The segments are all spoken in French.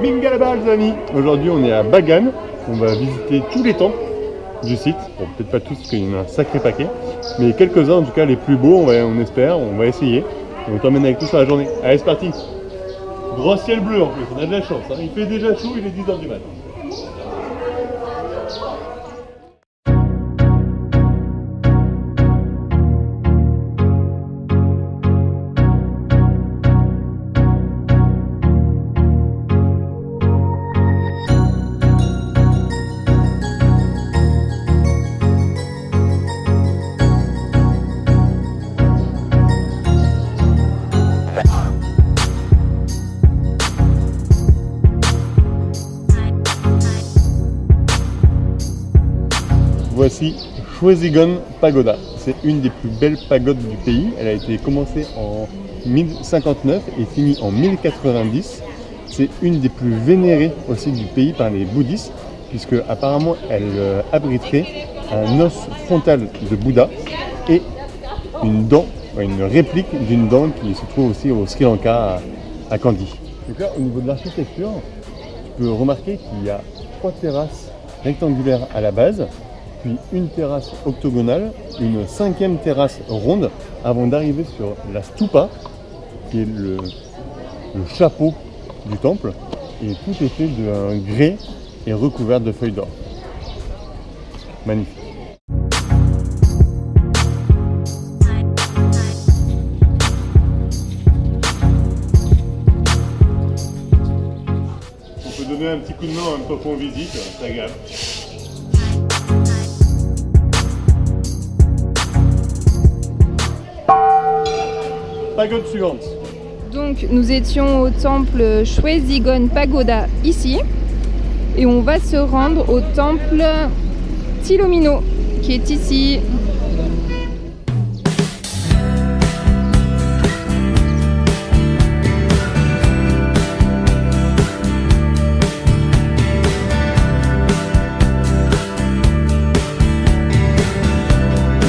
Mingalaba les amis. Aujourd'hui on est à Bagan, on va visiter tous les temples du site. Bon, peut-être pas tous parce qu'il y en a un sacré paquet, mais quelques-uns en tout cas les plus beaux, on espère, on va essayer. Et on t'emmène avec nous sur la journée. Allez c'est parti. Gros ciel bleu en plus, on a de la chance, hein. Il fait déjà chaud, il est 10h du matin. Voici Shwezigon Pagoda. C'est une des plus belles pagodes du pays. Elle a été commencée en 1059 et finie en 1090. C'est une des plus vénérées aussi du pays par les bouddhistes, puisque apparemment elle abriterait un os frontal de Bouddha et une dent, une réplique d'une dent qui se trouve aussi au Sri Lanka à Kandy. Donc là, au niveau de l'architecture, tu peux remarquer qu'il y a 3 terrasses rectangulaires à la base, puis une terrasse octogonale, une 5e terrasse ronde, avant d'arriver sur la stupa, qui est le chapeau du temple, et tout est fait d'un grès et recouvert de feuilles d'or. Magnifique. On peut donner un petit coup de main en même temps qu'on visite, c'est agréable. Pagode suivante. Donc nous étions au temple Shwezigon Pagoda ici et on va se rendre au temple Tilomino qui est ici.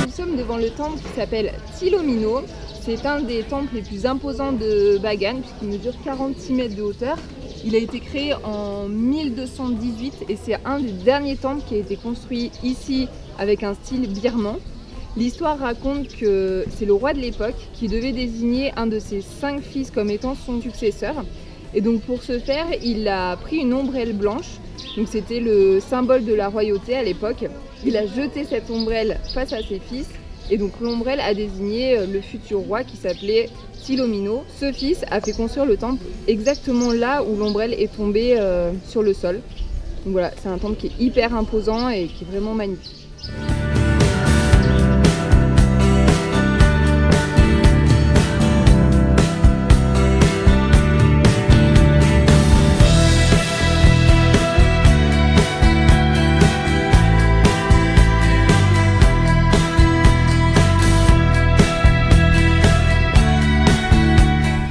Nous sommes devant le temple qui s'appelle Tilomino. C'est un des temples les plus imposants de Bagan puisqu'il mesure 46 mètres de hauteur. Il a été créé en 1218 et c'est un des derniers temples qui a été construit ici avec un style birman. L'histoire raconte que c'est le roi de l'époque qui devait désigner un de ses 5 fils comme étant son successeur. Et donc pour ce faire, il a pris une ombrelle blanche. Donc c'était le symbole de la royauté à l'époque. Il a jeté cette ombrelle face à ses fils. Et donc l'ombrelle a désigné le futur roi qui s'appelait Tilomino. Ce fils a fait construire le temple exactement là où l'ombrelle est tombée sur le sol. Donc voilà, c'est un temple qui est hyper imposant et qui est vraiment magnifique.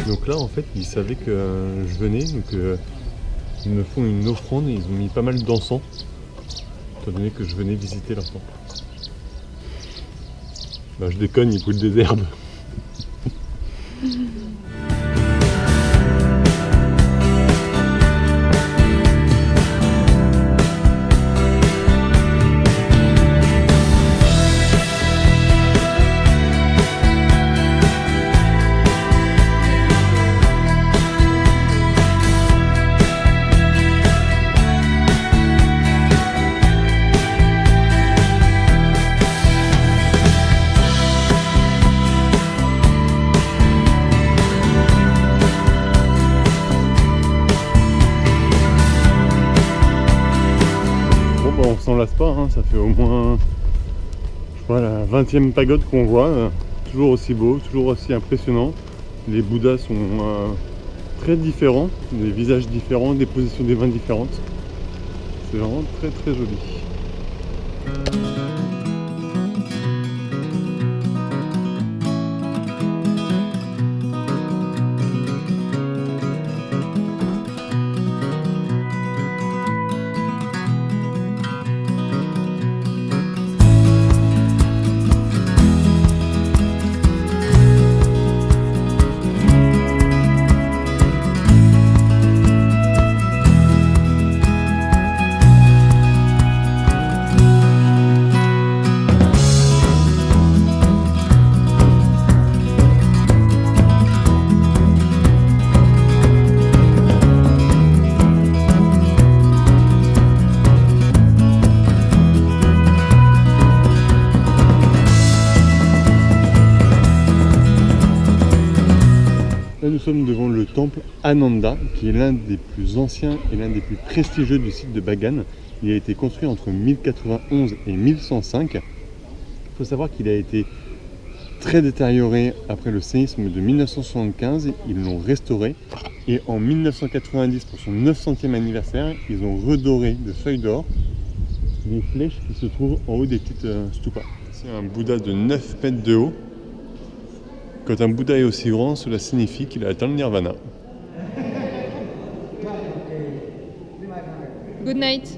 Donc là en fait ils savaient que je venais, donc ils me font une offrande et ils ont mis pas mal d'encens étant donné que je venais visiter leur temple. Bah je déconne, ils coulent des herbes. On s'en lasse pas, hein. Ça fait au moins je crois, la 20e pagode qu'on voit, toujours aussi beau, toujours aussi impressionnant. Les Bouddhas sont très différents, des visages différents, des positions des mains différentes. C'est vraiment très très joli. Là, nous sommes devant le temple Ananda, qui est l'un des plus anciens et l'un des plus prestigieux du site de Bagan. Il a été construit entre 1091 et 1105. Il faut savoir qu'il a été très détérioré après le séisme de 1975. Ils l'ont restauré et en 1990, pour son 900e anniversaire, ils ont redoré de feuilles d'or les flèches qui se trouvent en haut des petites stupas. C'est un Bouddha de 9 mètres de haut. Quand un Bouddha est aussi grand, cela signifie qu'il a atteint le nirvana. Good night.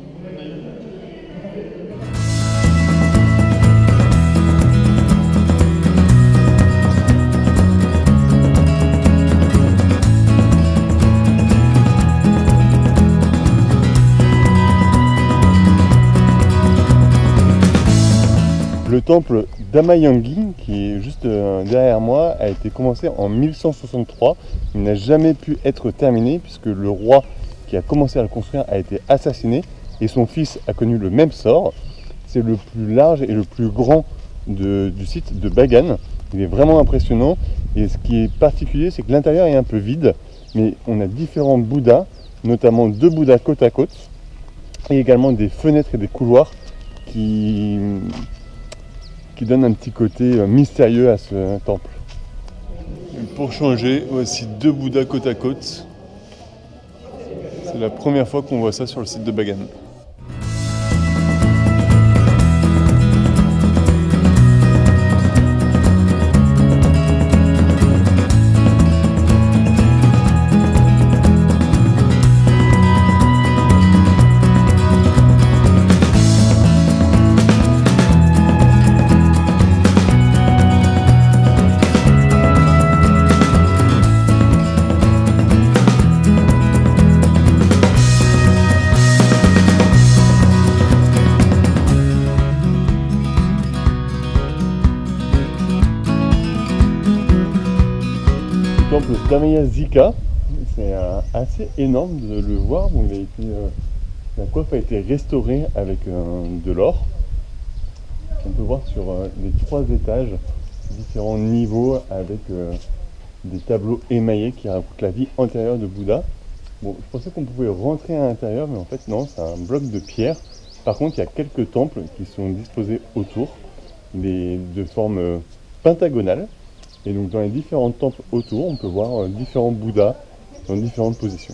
Le temple d'Amayangi, qui est juste derrière moi, a été commencé en 1163. Il n'a jamais pu être terminé puisque le roi qui a commencé à le construire a été assassiné et son fils a connu le même sort. C'est le plus large et le plus grand du site de Bagan. Il est vraiment impressionnant et ce qui est particulier, c'est que l'intérieur est un peu vide, mais on a différents Bouddhas, notamment 2 Bouddhas côte à côte et également des fenêtres et des couloirs qui donne un petit côté mystérieux à ce temple. Pour changer, voici 2 Bouddhas côte à côte. C'est la première fois qu'on voit ça sur le site de Bagan. Le temple d'Amaya-Zika, c'est assez énorme de le voir. Bon, la coiffe a été restaurée avec de l'or. On peut voir sur les 3 étages différents niveaux avec des tableaux émaillés qui racontent la vie antérieure de Bouddha. Bon, je pensais qu'on pouvait rentrer à l'intérieur, mais en fait non, c'est un bloc de pierre. Par contre, il y a quelques temples qui sont disposés autour, de forme pentagonale. Et donc dans les différents temples autour, on peut voir différents Bouddhas dans différentes positions.